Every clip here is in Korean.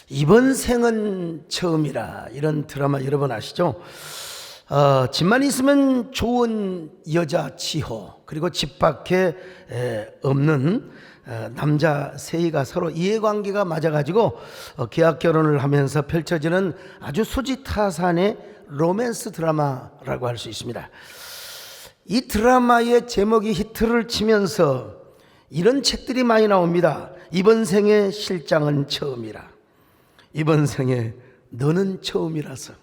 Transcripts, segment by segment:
이번 생은 처음이라, 이런 드라마 여러분 아시죠? 집만 있으면 좋은 여자 지호, 그리고 집 밖에 없는 남자 세희가 서로 이해관계가 맞아가지고 계약 결혼을 하면서 펼쳐지는 아주 수지타산의 로맨스 드라마라고 할 수 있습니다. 이 드라마의 제목이 히트를 치면서 이런 책들이 많이 나옵니다. 이번 생의 실장은 처음이라, 이번 생에 너는 처음이라서,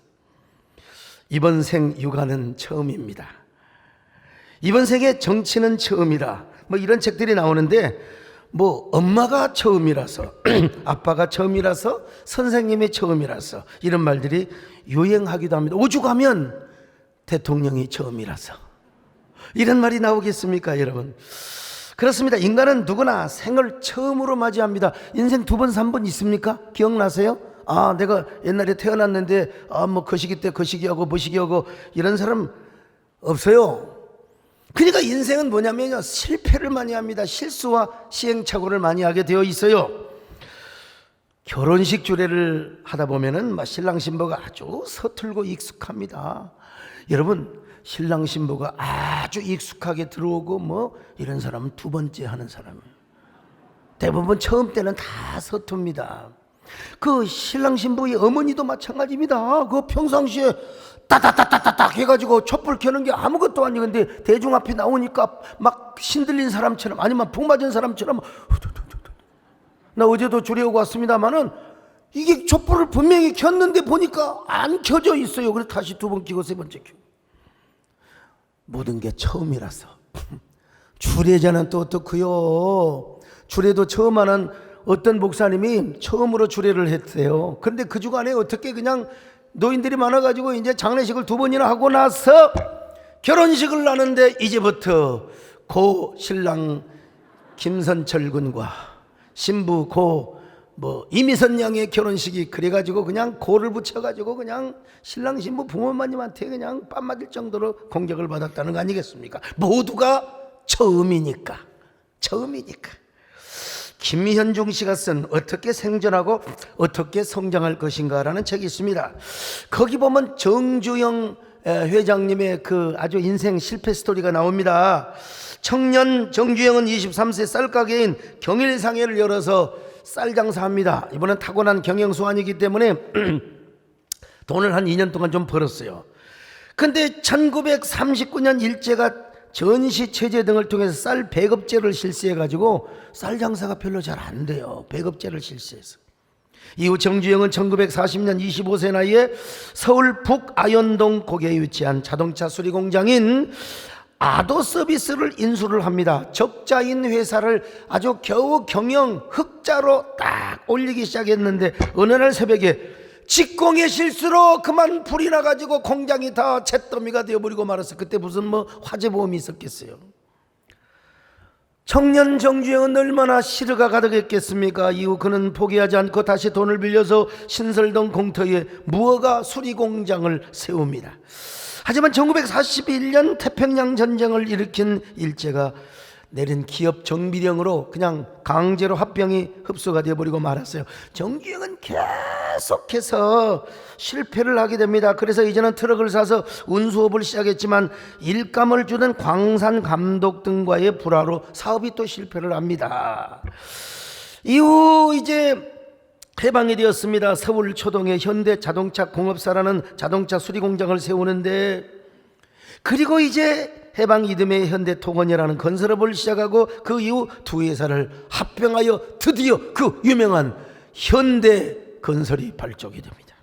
이번 생 육아는 처음입니다, 이번 생에 정치는 처음이라, 뭐 이런 책들이 나오는데, 뭐 엄마가 처음이라서 아빠가 처음이라서 선생님이 처음이라서 이런 말들이 유행하기도 합니다. 오죽하면 대통령이 처음이라서 이런 말이 나오겠습니까, 여러분? 그렇습니다. 인간은 누구나 생을 처음으로 맞이합니다. 인생 두 번, 세 번 있습니까? 기억나세요? 내가 옛날에 태어났는데 뭐 거시기 때 거시기하고 뭐시기하고 이런 사람 없어요. 그러니까 인생은 뭐냐면요, 실패를 많이 합니다. 실수와 시행착오를 많이 하게 되어 있어요. 결혼식 주례를 하다 보면은 신랑 신부가 아주 서툴고 익숙합니다. 여러분, 신랑 신부가 아주 익숙하게 들어오고 뭐 이런 사람은 두 번째 하는 사람이에요. 대부분 처음 때는 다 서툽니다. 그 신랑 신부의 어머니도 마찬가지입니다. 그 평상시에 따다다다다닥 해가지고 촛불 켜는 게 아무것도 아니근데 대중 앞에 나오니까 막 신들린 사람처럼, 아니면 복 맞은 사람처럼. 나 어제도 주례하고 왔습니다마는 이게 촛불을 분명히 켰는데 보니까 안 켜져 있어요. 그래서 다시 두 번 켜고 세 번째 켜고. 모든 게 처음이라서. 주례자는 또 어떻고요? 주례도 처음 하는 어떤 목사님이 처음으로 주례를 했대요. 그런데 그 주간에 어떻게 그냥 노인들이 많아가지고 이제 장례식을 두 번이나 하고 나서 결혼식을 하는데, 이제부터 고 신랑 김선철 군과 신부 고 이미선 양의 결혼식이, 그래가지고 그냥 고를 붙여가지고 그냥 신랑 신부 부모님한테 그냥 뺨 맞을 정도로 공격을 받았다는 거 아니겠습니까? 모두가 처음이니까. 김현중 씨가 쓴 어떻게 생존하고 어떻게 성장할 것인가라는 책이 있습니다. 거기 보면 정주영 회장님의 그 아주 인생 실패 스토리가 나옵니다. 청년 정주영은 23세 쌀가게인 경일상해를 열어서 쌀 장사합니다. 이번엔 타고난 경영수완이기 때문에 돈을 한 2년 동안 좀 벌었어요. 근데 1939년 일제가 전시 체제 등을 통해서 쌀 배급제를 실시해가지고 쌀 장사가 별로 잘 안 돼요. 배급제를 실시해서. 이후 정주영은 1940년 25세 나이에 서울 북아현동 고개에 위치한 자동차 수리공장인 아도서비스를 인수를 합니다. 적자인 회사를 아주 겨우 경영 흑자로 딱 올리기 시작했는데, 어느 날 새벽에 직공의 실수로 그만 불이 나가지고 공장이 다 잿더미가 되어버리고 말았어요. 그때 무슨 화재보험이 있었겠어요. 청년 정주영은 얼마나 시르가 가득했겠습니까? 이후 그는 포기하지 않고 다시 돈을 빌려서 신설동 공터에 무허가 수리공장을 세웁니다. 하지만 1941년 태평양 전쟁을 일으킨 일제가 내린 기업 정비령으로 그냥 강제로 합병이 흡수가 되어버리고 말았어요. 정주영은 계속해서 실패를 하게 됩니다. 그래서 이제는 트럭을 사서 운수업을 시작했지만 일감을 주는 광산 감독 등과의 불화로 사업이 또 실패를 합니다. 이후 이제 해방이 되었습니다. 서울 초동에 현대자동차 공업사라는 자동차 수리공장을 세우는데, 그리고 이제 해방 이듬해 현대통원이라는 건설업을 시작하고 그 이후 두 회사를 합병하여 드디어 그 유명한 현대건설이 발족이 됩니다.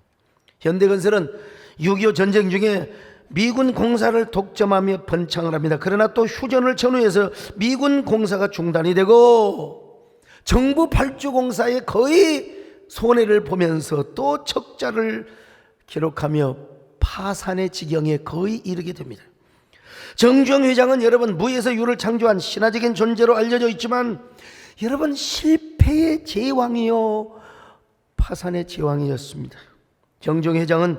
현대건설은 6.25 전쟁 중에 미군 공사를 독점하며 번창을 합니다. 그러나 또 휴전을 전후해서 미군 공사가 중단이 되고 정부 발주공사에 거의 손해를 보면서 또 적자를 기록하며 파산의 지경에 거의 이르게 됩니다. 정주영 회장은 여러분 무에서 유를 창조한 신화적인 존재로 알려져 있지만, 여러분 실패의 제왕이요 파산의 제왕이었습니다. 정주영 회장은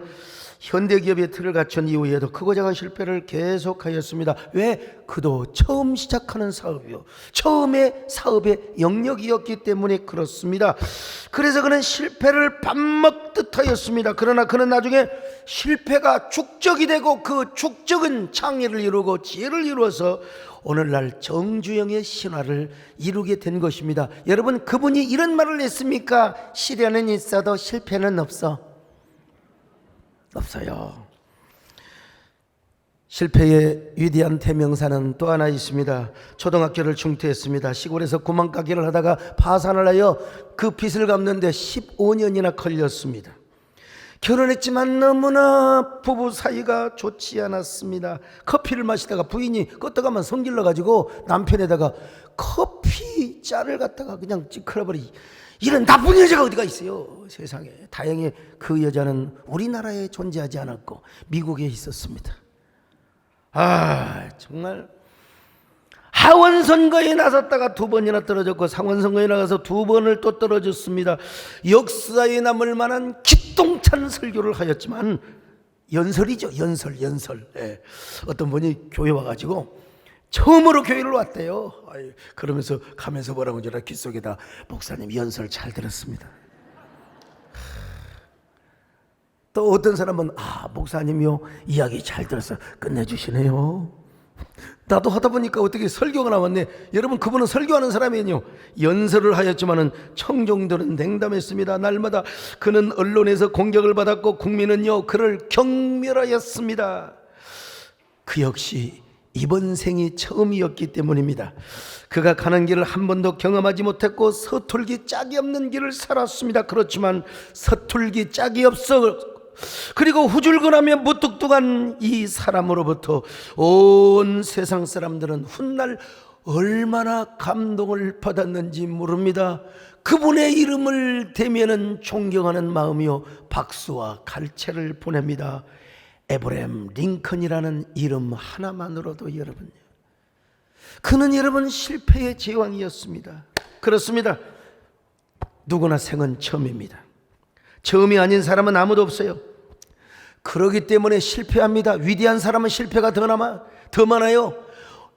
현대기업의 틀을 갖춘 이후에도 크고 작은 실패를 계속하였습니다. 왜? 그도 처음 시작하는 사업이요, 처음에 사업의 영역이었기 때문에 그렇습니다. 그래서 그는 실패를 밥 먹듯 하였습니다. 그러나 그는 나중에 실패가 축적이 되고 그 축적은 창의를 이루고 지혜를 이루어서 오늘날 정주영의 신화를 이루게 된 것입니다. 여러분, 그분이 이런 말을 했습니까? 시련은 있어도 실패는 없어. 없어요. 실패의 위대한 대명사는 또 하나 있습니다. 초등학교를 중퇴했습니다. 시골에서 구멍가게를 하다가 파산을 하여 그 빚을 갚는데 15년이나 걸렸습니다. 결혼했지만 너무나 부부 사이가 좋지 않았습니다. 커피를 마시다가 부인이 껐다가만 성질러 가지고 남편에다가 커피 잔을 갖다가 그냥 찌그러버리. 이런 나쁜 여자가 어디가 있어요, 세상에. 다행히 그 여자는 우리나라에 존재하지 않았고 미국에 있었습니다. 정말 하원선거에 나섰다가 2번이나 떨어졌고 상원선거에 나가서 2번을 또 떨어졌습니다. 역사에 남을 만한 기똥찬 설교를 하였지만 연설이죠, 연설. 어떤 분이 교회 와가지고 처음으로 교회를 왔대요. 그러면서 가면서 뭐라고 저라 귓속에다, 목사님 연설 잘 들었습니다. 또 어떤 사람은 목사님이요, 이야기 잘 들었어요. 끝내주시네요. 나도 하다 보니까 어떻게 설교가 나왔네. 여러분, 그분은 설교하는 사람이요, 연설을 하였지만은 청중들은 냉담했습니다. 날마다 그는 언론에서 공격을 받았고 국민은요 그를 경멸하였습니다. 그 역시 이번 생이 처음이었기 때문입니다. 그가 가는 길을 한 번도 경험하지 못했고 서툴기 짝이 없는 길을 살았습니다. 그렇지만 서툴기 짝이 없어 그리고 후줄근하며 무뚝뚝한 이 사람으로부터 온 세상 사람들은 훗날 얼마나 감동을 받았는지 모릅니다. 그분의 이름을 대면은 존경하는 마음이요 박수와 갈채를 보냅니다. 에브라임 링컨이라는 이름 하나만으로도 여러분, 그는 여러분 실패의 제왕이었습니다. 그렇습니다. 누구나 생은 처음입니다. 처음이 아닌 사람은 아무도 없어요. 그렇기 때문에 실패합니다. 위대한 사람은 실패가 더 많아요.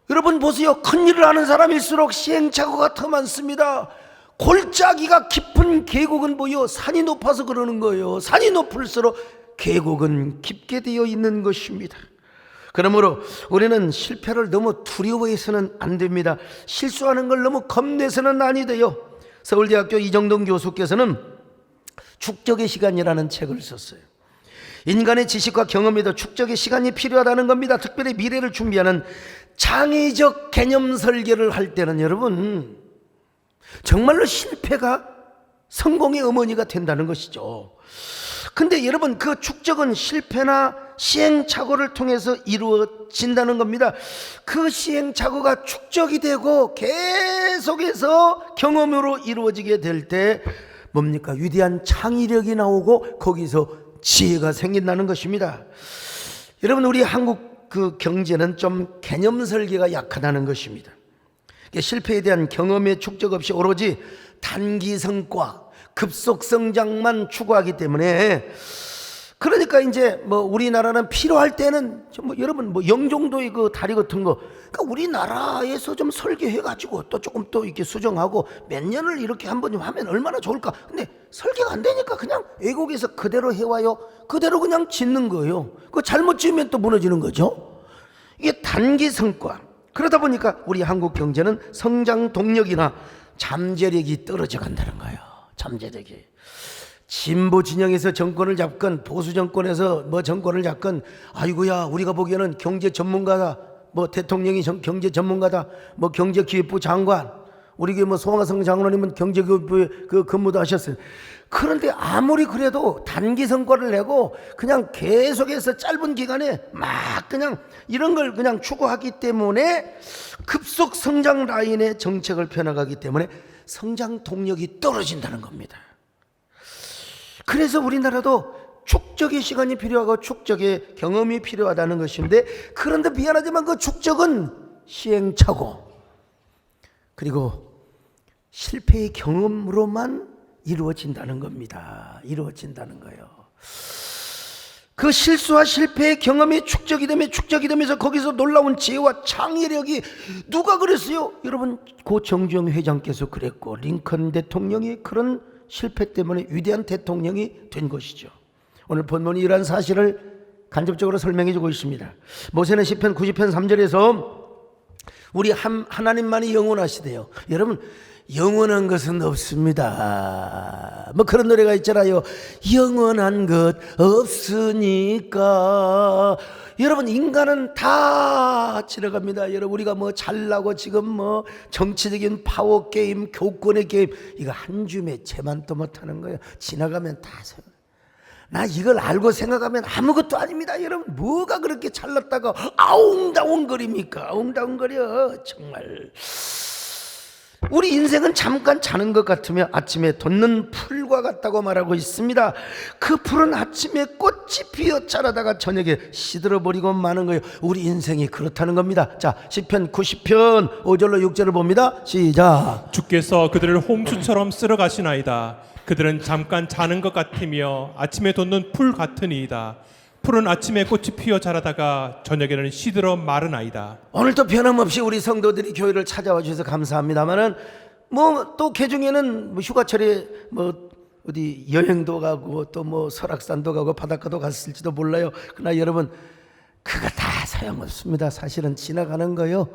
여러분 보세요. 큰일을 하는 사람일수록 시행착오가 더 많습니다. 골짜기가 깊은 계곡은 뭐요? 산이 높아서 그러는 거예요. 산이 높을수록 계곡은 깊게 되어 있는 것입니다. 그러므로 우리는 실패를 너무 두려워해서는 안 됩니다. 실수하는 걸 너무 겁내서는 아니 돼요. 서울대학교 이정동 교수께서는 축적의 시간이라는 책을 썼어요. 인간의 지식과 경험에도 축적의 시간이 필요하다는 겁니다. 특별히 미래를 준비하는 창의적 개념 설계를 할 때는 여러분 정말로 실패가 성공의 어머니가 된다는 것이죠. 근데 여러분, 그 축적은 실패나 시행착오를 통해서 이루어진다는 겁니다. 그 시행착오가 축적이 되고 계속해서 경험으로 이루어지게 될 때 뭡니까? 위대한 창의력이 나오고 거기서 지혜가 생긴다는 것입니다. 여러분, 우리 한국 그 경제는 좀 개념 설계가 약하다는 것입니다. 실패에 대한 경험의 축적 없이 오로지 단기 성과, 급속 성장만 추구하기 때문에, 그러니까 이제 뭐 우리나라는 필요할 때는 여러분 영종도의 그 다리 같은 거, 그러니까 우리나라에서 좀 설계해가지고 또 조금 또 이렇게 수정하고 몇 년을 이렇게 한번 하면 얼마나 좋을까. 근데 설계가 안 되니까 그냥 외국에서 그대로 해와요. 그대로 그냥 짓는 거예요. 그 잘못 지으면 또 무너지는 거죠. 이게 단기 성과. 그러다 보니까 우리 한국 경제는 성장 동력이나 잠재력이 떨어져 간다는 거예요. 잠재력이. 진보 진영에서 정권을 잡건 보수 정권에서 뭐 정권을 잡건, 아이고야 우리가 보기에는 경제 전문가다, 뭐 대통령이 경제 전문가다, 뭐 경제기획부 장관, 우리 뭐 송화성 장로님은 경제기획부에 그 근무도 하셨어요. 그런데 아무리 그래도 단기 성과를 내고 그냥 계속해서 짧은 기간에 막 그냥 이런 걸 그냥 추구하기 때문에 급속 성장 라인의 정책을 펴나가기 때문에 성장 동력이 떨어진다는 겁니다. 그래서 우리나라도 축적의 시간이 필요하고 축적의 경험이 필요하다는 것인데, 그런데 미안하지만 그 축적은 시행착오 그리고 실패의 경험으로만 이루어진다는 겁니다. 이루어진다는 거예요. 그 실수와 실패의 경험이 축적이 되면서 거기서 놀라운 지혜와 창의력이, 누가 그랬어요? 여러분, 고 정주영 회장께서 그랬고, 링컨 대통령이 그런 실패 때문에 위대한 대통령이 된 것이죠. 오늘 본문이 이러한 사실을 간접적으로 설명해 주고 있습니다. 모세는 시편 90편 3절에서 우리 하나님만이 영원하시대요. 여러분, 영원한 것은 없습니다. 뭐 그런 노래가 있잖아요. 영원한 것 없으니까. 여러분, 인간은 다 지나갑니다. 여러분, 우리가 뭐 잘나고 지금 뭐 정치적인 파워 게임, 교권의 게임, 이거 한 줌에 채만도 못하는 거예요. 지나가면 다 나 이걸 알고 생각하면 아무것도 아닙니다. 여러분, 뭐가 그렇게 잘났다가 아웅다웅거립니까? 아웅다웅거려 정말. 우리 인생은 잠깐 자는 것 같으며 아침에 돋는 풀과 같다고 말하고 있습니다. 그 풀은 아침에 꽃이 피어 자라다가 저녁에 시들어버리고 마는 거예요. 우리 인생이 그렇다는 겁니다. 자, 시편 90편 5절로 6절을 봅니다. 시작. 주께서 그들을 홍수처럼 쓸어 가시나이다. 그들은 잠깐 자는 것 같으며 아침에 돋는 풀 같으니이다. 풀은 아침에 꽃이 피어 자라다가 저녁에는 시들어 마르나이다. 오늘도 변함없이 우리 성도들이 교회를 찾아와 주셔서 감사합니다만은 뭐 또 개중에는 뭐 휴가철에 뭐 어디 여행도 가고 또 뭐 설악산도 가고 바닷가도 갔을지도 몰라요. 그러나 여러분, 그거 다 소용없습니다. 사실은 지나가는 거요.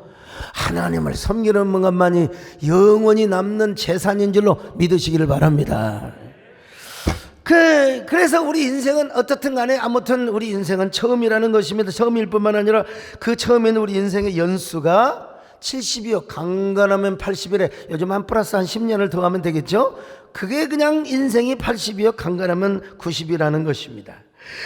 하나님을 섬기는 것만이 영원히 남는 재산인 줄로 믿으시기를 바랍니다. 그래서 우리 인생은 어떻든 간에 아무튼 우리 인생은 처음이라는 것입니다. 처음일 뿐만 아니라 그 처음에는 우리 인생의 연수가 70이요 강건하면 80이래. 요즘 한 플러스 한 10년을 더 하면 되겠죠. 그게 그냥 인생이 80이요 강건하면 90이라는 것입니다.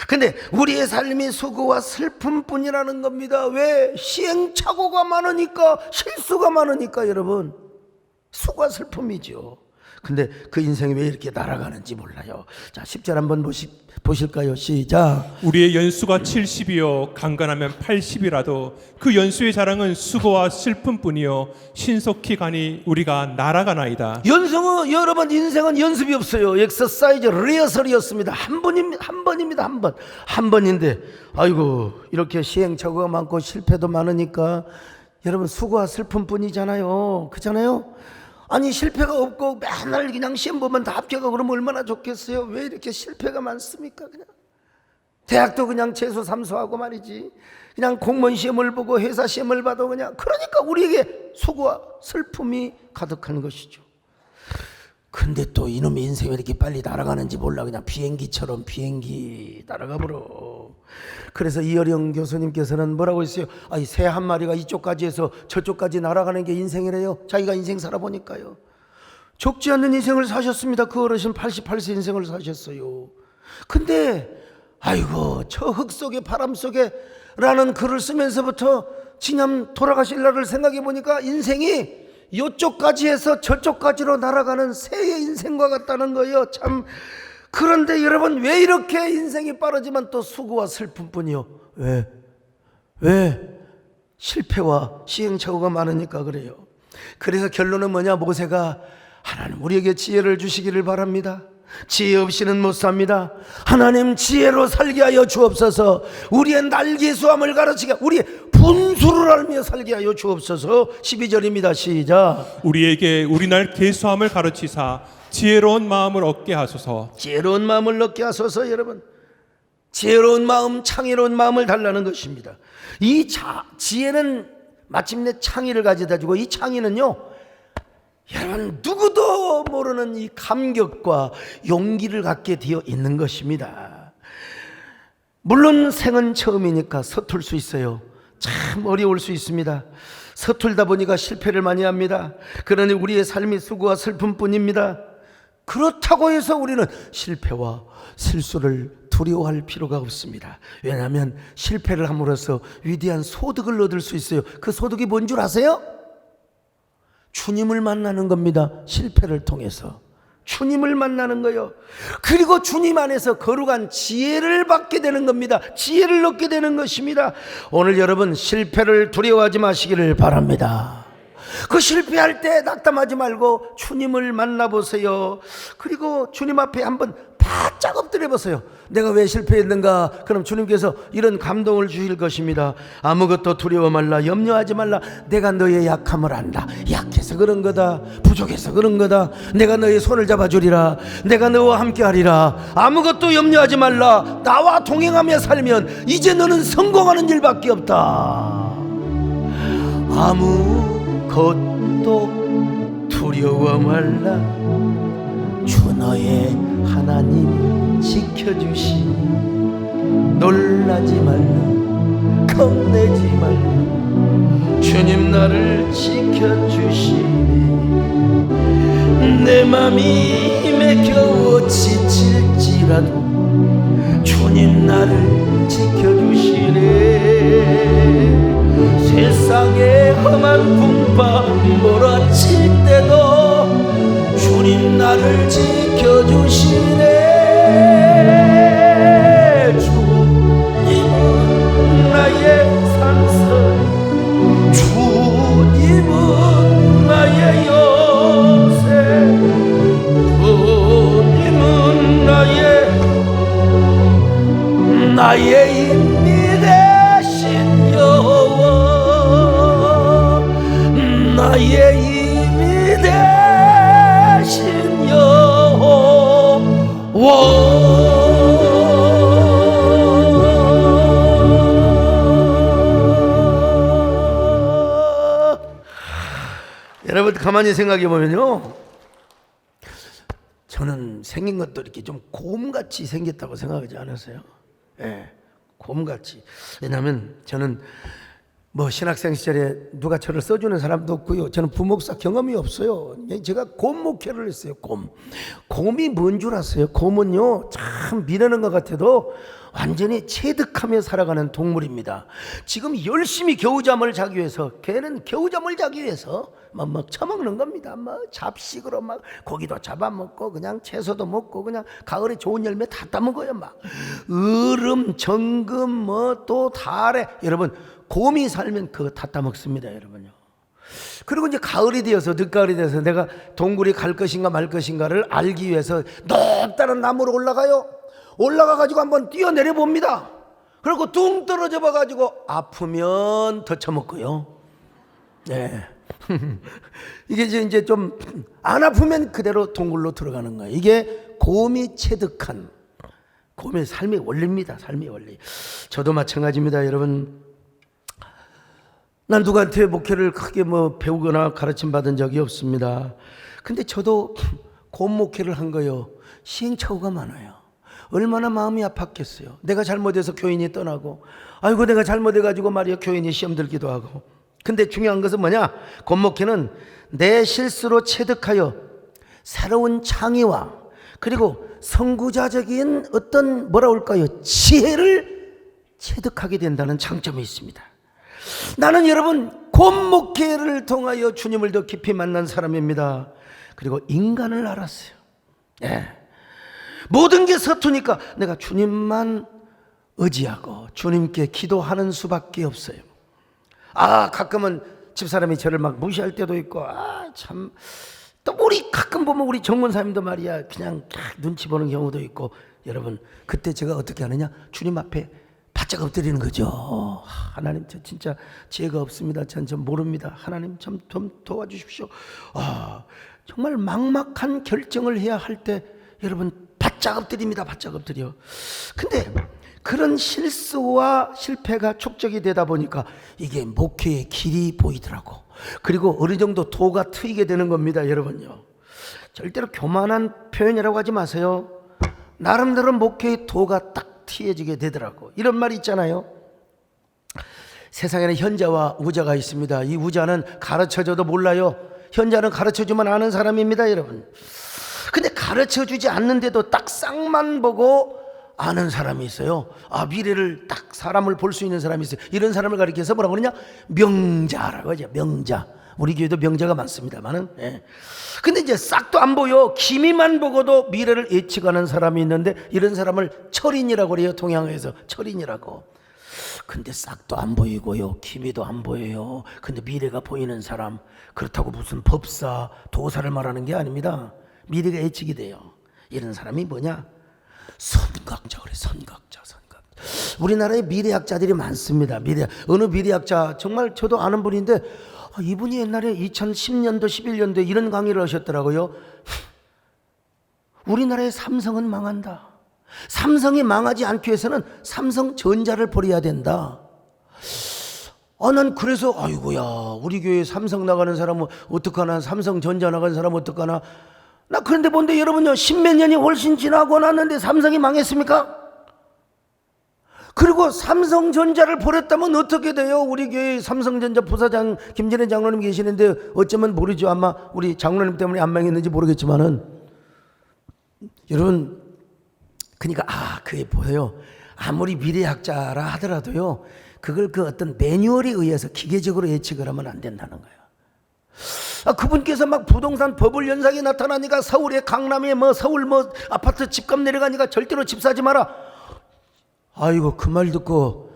근데 우리의 삶이 수고와 슬픔뿐이라는 겁니다. 왜? 시행착오가 많으니까, 실수가 많으니까. 여러분, 수고와 슬픔이죠. 근데 그 인생이 왜 이렇게 날아가는지 몰라요. 자, 10절 한번 보실까요? 시작. 우리의 연수가 70이요 강건하면 80이라도 그 연수의 자랑은 수고와 슬픔뿐이요 신속히 가니 우리가 날아가나이다. 연승은, 여러분, 인생은 연습이 없어요. 엑서사이즈, 리허설이었습니다. 한 번입니다. 한 번인데, 아이고, 이렇게 시행착오가 많고 실패도 많으니까 여러분, 수고와 슬픔뿐이잖아요. 그렇잖아요? 아니, 실패가 없고 맨날 그냥 시험 보면 다 합격하고 그러면 얼마나 좋겠어요. 왜 이렇게 실패가 많습니까? 그냥 대학도 그냥 재수 삼수하고 말이지, 그냥 공무원 시험을 보고 회사 시험을 봐도 그냥, 그러니까 우리에게 수고와 슬픔이 가득한 것이죠. 근데 또 이놈의 인생이 왜 이렇게 빨리 날아가는지 몰라. 그냥 비행기처럼 비행기 날아가버려. 그래서 이어령 교수님께서는 뭐라고 했어요? 아니, 새 한 마리가 이쪽까지 해서 저쪽까지 날아가는 게 인생이래요. 자기가 인생 살아보니까요. 적지 않는 인생을 사셨습니다. 그 어르신 88세 인생을 사셨어요. 근데 아이고, 저 흙 속에 바람 속에 라는 글을 쓰면서부터 지금 돌아가실 날을 생각해 보니까 인생이 이쪽까지 해서 저쪽까지로 날아가는 새의 인생과 같다는 거예요. 참. 그런데 여러분, 왜 이렇게 인생이 빠르지만 또 수고와 슬픔뿐이요? 왜? 실패와 시행착오가 많으니까 그래요. 그래서 결론은 뭐냐? 모세가 하나님 우리에게 지혜를 주시기를 바랍니다. 지혜 없이는 못 삽니다. 하나님, 지혜로 살게 하여 주옵소서. 우리의 날개수함을 가르치게, 우리의 분수를 알며 살게 하여 주옵소서. 12절입니다. 시작. 우리에게 우리날 계수함을 가르치사 지혜로운 마음을 얻게 하소서. 지혜로운 마음을 얻게 하소서. 여러분, 지혜로운 마음, 창의로운 마음을 달라는 것입니다. 이 지혜는 마침내 창의를 가져다 주고, 이 창의는요, 여러분, 누구도 모르는 이 감격과 용기를 갖게 되어 있는 것입니다. 물론 생은 처음이니까 서툴 수 있어요. 참 어려울 수 있습니다. 서툴다 보니까 실패를 많이 합니다. 그러니 우리의 삶이 수고와 슬픔뿐입니다. 그렇다고 해서 우리는 실패와 실수를 두려워할 필요가 없습니다. 왜냐하면 실패를 함으로써 위대한 소득을 얻을 수 있어요. 그 소득이 뭔 줄 아세요? 주님을 만나는 겁니다. 실패를 통해서 주님을 만나는 거예요. 그리고 주님 안에서 거룩한 지혜를 받게 되는 겁니다. 지혜를 얻게 되는 것입니다. 오늘 여러분, 실패를 두려워하지 마시기를 바랍니다. 그 실패할 때 낙담하지 말고 주님을 만나보세요. 그리고 주님 앞에 한번 바짝 엎드려 보세요. 내가 왜 실패했는가? 그럼 주님께서 이런 감동을 주실 것입니다. 아무것도 두려워 말라, 염려하지 말라. 내가 너의 약함을 안다. 약해서 그런 거다, 부족해서 그런 거다. 내가 너의 손을 잡아주리라. 내가 너와 함께하리라. 아무것도 염려하지 말라. 나와 동행하며 살면 이제 너는 성공하는 일밖에 없다. 아무것도 두려워 말라. 주 너의 하나님이 지켜주시니 놀라지 말라, 겁내지 말라. 주님 나를 지켜주시니 내 맘이 맥혀 지칠지라도 주님 나를 지켜주시네. 세상의 험한 풍파 몰아칠 때도 주님 나를 지켜주시네. 주님은 나의 산성, 주님은 나의 요새, 주님은 나의 힘이 되신 여호와, 나의 힘이 되신 여호와. 여러분 가만히 생각해 보면요, 저는 생긴 것도 이렇게 좀 곰같이 생겼다고 생각하지 않으세요? 예, 곰같이. 왜냐하면 저는 뭐 신학생 시절에 누가 저를 써주는 사람도 없고요, 저는 부목사 경험이 없어요. 제가 곰 목회를 했어요. 곰이 뭔 줄 아세요? 곰은요, 참 미련한 것 같아도 완전히 체득하며 살아가는 동물입니다. 지금 열심히 겨우잠을 자기 위해서, 걔는 겨우잠을 자기 위해서 막 처먹는 겁니다. 막 잡식으로 막 고기도 잡아먹고 그냥 채소도 먹고 그냥 가을에 좋은 열매 다 따먹어요. 막 얼음, 정금 뭐 또 달에, 여러분 곰이 살면 그거 다 따먹습니다, 여러분요. 그리고 이제 가을이 되어서, 늦가을이 되어서 내가 동굴이 갈 것인가 말 것인가를 알기 위해서 높다는 나무로 올라가 가지고 한번 뛰어내려 봅니다. 그리고 둥 떨어져 봐 가지고 아프면 더 처먹고요. 네. 이게 이제 좀 안 아프면 그대로 동굴로 들어가는 거예요. 이게 곰이 체득한 곰의 삶의 원리입니다. 삶의 원리. 저도 마찬가지입니다, 여러분. 난 누구한테 목회를 크게 뭐 배우거나 가르침 받은 적이 없습니다. 근데 저도 곰 목회를 한 거요, 시행착오가 많아요. 얼마나 마음이 아팠겠어요. 내가 잘못해서 교인이 떠나고, 아이고 내가 잘못해가지고 말이야 교인이 시험 들기도 하고. 근데 중요한 것은 뭐냐? 곰 목회는 내 실수로 체득하여 새로운 창의와 그리고 선구자적인 어떤 지혜를 체득하게 된다는 장점이 있습니다. 나는 여러분 곰 목회를 통하여 주님을 더 깊이 만난 사람입니다. 그리고 인간을 알았어요. 예. 모든 게 서투니까 내가 주님만 의지하고 주님께 기도하는 수밖에 없어요. 가끔은 집사람이 저를 막 무시할 때도 있고, 참, 또 우리 가끔 보면 우리 정문사님도 말이야 그냥 눈치 보는 경우도 있고. 여러분 그때 제가 어떻게 하느냐? 주님 앞에 바짝 엎드리는 거죠. 하나님 저 진짜 지혜가 없습니다. 전 모릅니다. 하나님 좀 도와주십시오. 정말 막막한 결정을 해야 할 때 여러분 바짝 엎드립니다. 바짝 엎드려. 근데 그런 실수와 실패가 축적이 되다 보니까 이게 목회의 길이 보이더라고. 그리고 어느 정도 도가 트이게 되는 겁니다, 여러분요. 절대로 교만한 표현이라고 하지 마세요. 나름대로 목회의 도가 딱 트여지게 되더라고. 이런 말이 있잖아요. 세상에는 현자와 우자가 있습니다. 이 우자는 가르쳐줘도 몰라요. 현자는 가르쳐주면 아는 사람입니다, 여러분. 근데 가르쳐주지 않는데도 딱 쌍만 보고 아는 사람이 있어요. 미래를 딱 사람을 볼 수 있는 사람이 있어요. 이런 사람을 가리켜서 뭐라고 그러냐? 명자라고 하죠. 명자. 우리 교회도 명자가 많습니다만은. 예. 근데 이제 싹도 안 보여. 기미만 보고도 미래를 예측하는 사람이 있는데 이런 사람을 철인이라고 그래요. 동양에서 철인이라고. 근데 싹도 안 보이고요, 기미도 안 보여요. 근데 미래가 보이는 사람, 그렇다고 무슨 법사, 도사를 말하는 게 아닙니다. 미래가 예측이 돼요. 이런 사람이 뭐냐? 선각자 그래. 선각자. 우리나라에 미래학자들이 많습니다. 어느 미래학자, 정말 저도 아는 분인데 이분이 옛날에 2010년도 11년도에 이런 강의를 하셨더라고요. 우리나라의 삼성은 망한다. 삼성이 망하지 않기 위해서는 삼성전자를 버려야 된다. 난 그래서 아이고야, 우리 교회 삼성 나가는 사람은 어떡하나, 삼성전자 나가는 사람은 어떡하나. 나 그런데 뭔데 여러분요, 십몇 년이 훨씬 지나고 났는데 삼성이 망했습니까? 그리고 삼성전자를 버렸다면 어떻게 돼요? 우리 교회 삼성전자 부사장 김진애 장로님 계시는데 어쩌면 모르죠. 아마 우리 장로님 때문에 안 망했는지 모르겠지만은, 여러분, 그러니까 그게 보여요. 아무리 미래학자라 하더라도요, 그걸 그 어떤 매뉴얼에 의해서 기계적으로 예측을 하면 안 된다는 거예요. 그분께서 막 부동산 버블 현상이 나타나니까 서울에, 강남에 서울 아파트 집값 내려가니까 절대로 집 사지 마라. 아이고, 그 말 듣고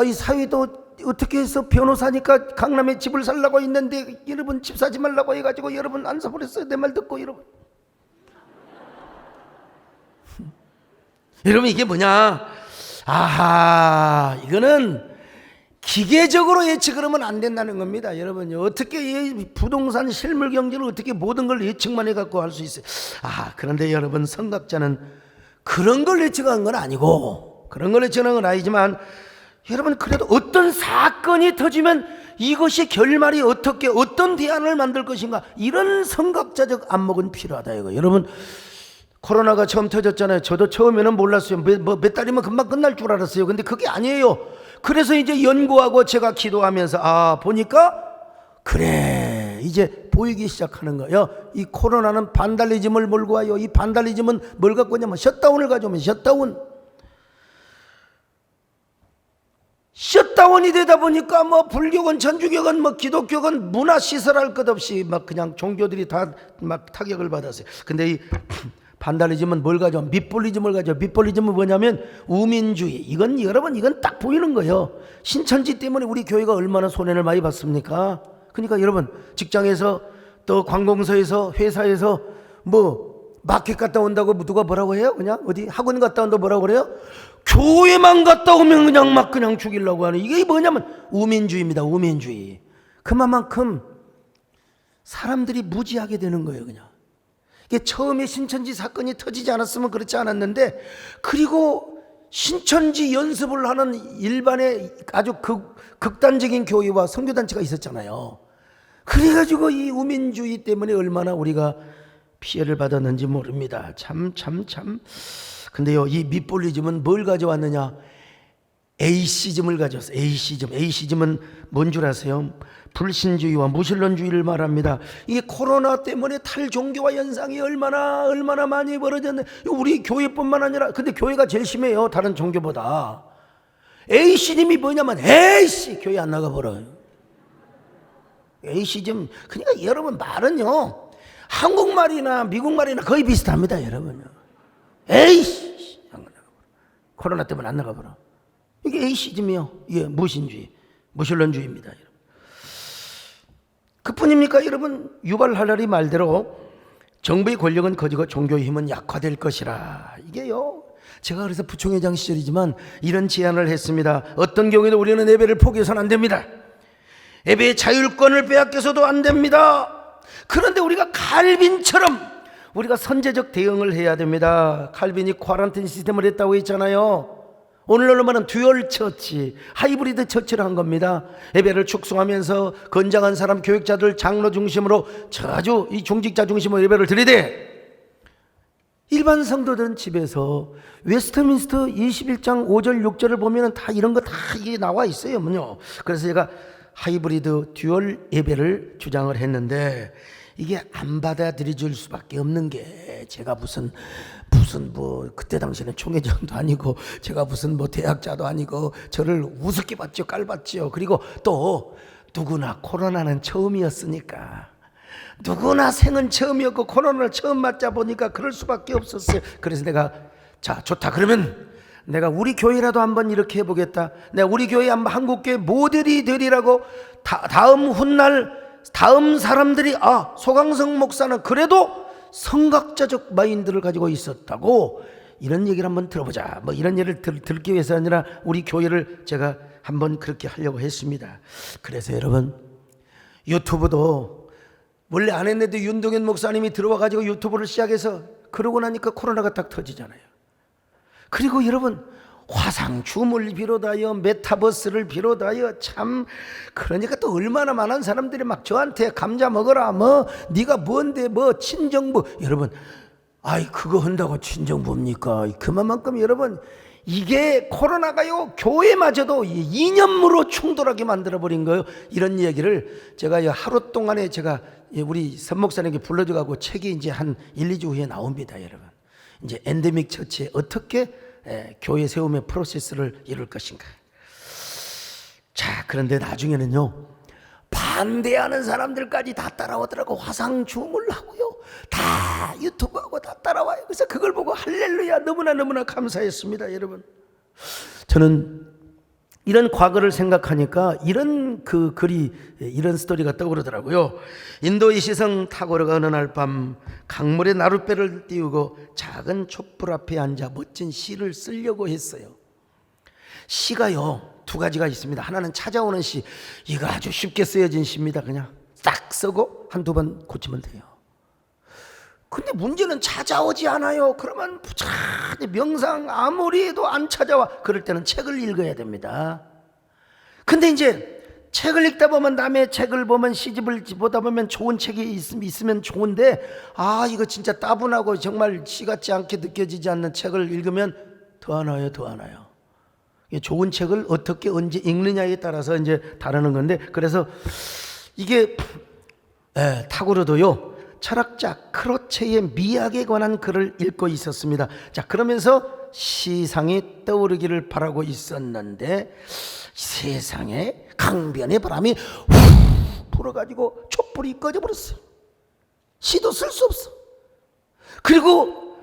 이 사위도 어떻게 해서 변호사니까 강남에 집을 살라고 했는데 여러분 집 사지 말라고 해가지고 여러분 안 사버렸어요. 내 말 듣고 여러분. 여러분, 이게 뭐냐? 이거는 기계적으로 예측을 하면 안 된다는 겁니다. 여러분, 어떻게 이 부동산 실물 경제를 어떻게 모든 걸 예측만 해갖고 할 수 있어요? 그런데 여러분, 선각자는 그런 걸 예측한 건 아니고, 그런 걸 예측한 건 아니지만, 여러분, 그래도 어떤 사건이 터지면 이것이 결말이 어떻게, 어떤 대안을 만들 것인가, 이런 선각자적 안목은 필요하다 이거. 여러분, 코로나가 처음 터졌잖아요. 저도 처음에는 몰랐어요. 몇 달이면 금방 끝날 줄 알았어요. 근데 그게 아니에요. 그래서 이제 연구하고 제가 기도하면서 보니까 그래, 이제 보이기 시작하는 거예요. 이 코로나는 반달리즘을 몰고 와요. 이 반달리즘은 뭘 갖고 오냐면 셧다운을 가져오면 셧다운이 되다 보니까 불교건 천주교건 기독교건 문화시설할 것 없이 그냥 종교들이 다 타격을 받았어요. 근데 이 반달리즘은 뭘 가져와? 밑볼리즘을 가져와. 밑볼리즘은 뭐냐면 우민주의. 이건 여러분, 이건 딱 보이는 거예요. 신천지 때문에 우리 교회가 얼마나 손해를 많이 봤습니까? 그러니까 여러분, 직장에서 또 관공서에서 회사에서 마켓 갔다 온다고 누가 뭐라고 해요? 그냥 어디 학원 갔다 온다고 뭐라고 그래요? 교회만 갔다 오면 그냥 죽이려고 하는, 이게 뭐냐면 우민주의입니다. 우민주의. 그만큼 사람들이 무지하게 되는 거예요. 그냥 이게 처음에 신천지 사건이 터지지 않았으면 그렇지 않았는데, 그리고 신천지 연습을 하는 일반의 아주 극단적인 교회와 선교단체가 있었잖아요. 그래가지고 이 우민주의 때문에 얼마나 우리가 피해를 받았는지 모릅니다. 참. 근데요, 이 밑볼리즘은 뭘 가져왔느냐? 에이시즘을 가져왔어요. 에이시즘은 뭔 줄 아세요? 불신주의와 무신론주의를 말합니다. 이게 코로나 때문에 탈종교화 현상이 얼마나 많이 벌어졌는데, 우리 교회뿐만 아니라, 근데 교회가 제일 심해요, 다른 종교보다. 에이시즘이 뭐냐면, 교회 안 나가버려요. 에이시즘, 그러니까 여러분, 말은요, 한국말이나 미국말이나 거의 비슷합니다, 여러분요. 코로나 때문에 안 나가버려. 이게 에이시즘이요. 이게 무신주의, 무신론주의입니다, 여러분. 그뿐입니까, 여러분? 유발 할라리 말대로 정부의 권력은 커지고 종교의 힘은 약화될 것이라. 이게요, 제가 그래서 부총회장 시절이지만 이런 제안을 했습니다. 어떤 경우에도 우리는 예배를 포기해서는 안 됩니다. 예배의 자율권을 빼앗겨서도 안 됩니다. 그런데 우리가 칼빈처럼 우리가 선제적 대응을 해야 됩니다. 칼빈이 쿼런틴 시스템을 했다고 했잖아요. 오늘날로 말하면 듀얼 처치, 하이브리드 처치를 한 겁니다. 예배를 축소하면서 건장한 사람, 교육자들, 장로 중심으로 자주 이 중직자 중심으로 예배를 드리되, 일반 성도들은 집에서 웨스트민스터 21장 5절 6절을 보면 다 이런 거 다 이게 나와 있어요. 그래서 제가 하이브리드 듀얼 예배를 주장을 했는데, 이게 안 받아들여질 수밖에 없는 게, 제가 무슨 그때 당시에는 총회장도 아니고 제가 무슨 대학자도 아니고 저를 우습게 봤죠, 깔봤죠. 그리고 또 누구나 코로나는 처음이었으니까, 누구나 생은 처음이었고 코로나를 처음 맞자 보니까 그럴 수밖에 없었어요. 그래서 내가 좋다, 그러면 내가 우리 교회라도 한번 이렇게 해보겠다. 내가 우리 교회 한번 한국교회 모델이 되리라고 다음 훗날 다음 사람들이 소강성 목사는 그래도 성각자적 마인드를 가지고 있었다고 이런 얘기를 한번 들어보자. 뭐 이런 얘기를 듣기 위해서 아니라 우리 교회를 제가 한번 그렇게 하려고 했습니다. 그래서 여러분 유튜브도 원래 안 했는데 윤동현 목사님이 들어와 가지고 유튜브를 시작해서 그러고 나니까 코로나가 딱 터지잖아요. 그리고 여러분 화상줌을 비롯하여 메타버스를 비롯하여 참 그러니까 또 얼마나 많은 사람들이 막 저한테 감자 먹어라 뭐 네가 뭔데 뭐 친정부 여러분 그거 한다고 친정부입니까? 그만큼 여러분 이게 코로나가요 교회마저도 이념으로 충돌하게 만들어버린 거예요. 이런 얘기를 제가 하루 동안에 제가 우리 선 목사님에게 불러줘가고 책이 이제 한 1, 2주 후에 나옵니다. 여러분 이제 엔데믹 처치에 어떻게 교회 세움의 프로세스를 이룰 것인가. 자, 그런데 나중에는요 반대하는 사람들까지 다 따라오더라고. 화상줌을 하고요 다 유튜브하고 다 따라와요. 그래서 그걸 보고 할렐루야 너무나 감사했습니다. 여러분 저는 이런 과거를 생각하니까 이런 글이 이런 스토리가 떠오르더라고요. 인도의 시성 타고르가 어느 날 밤 강물에 나룻배를 띄우고 작은 촛불 앞에 앉아 멋진 시를 쓰려고 했어요. 시가요 두 가지가 있습니다. 하나는 찾아오는 시, 이거 아주 쉽게 쓰여진 시입니다. 그냥 딱 쓰고 한두 번 고치면 돼요. 근데 문제는 찾아오지 않아요. 그러면 부지런히 명상 아무리 해도 안 찾아와. 그럴 때는 책을 읽어야 됩니다. 근데 이제 책을 읽다 보면 남의 책을 보면 시집을 보다 보면 좋은 책이 있으면 좋은데 이거 진짜 따분하고 정말 시 같지 않게 느껴지지 않는 책을 읽으면 더 안 와요. 좋은 책을 어떻게 언제 읽느냐에 따라서 이제 다르는 건데 그래서 이게 타고르도요 철학자 크로체의 미학에 관한 글을 읽고 있었습니다. 자, 그러면서 시상이 떠오르기를 바라고 있었는데 세상에 강변의 바람이 훅 불어가지고 촛불이 꺼져버렸어요. 시도 쓸 수 없어. 그리고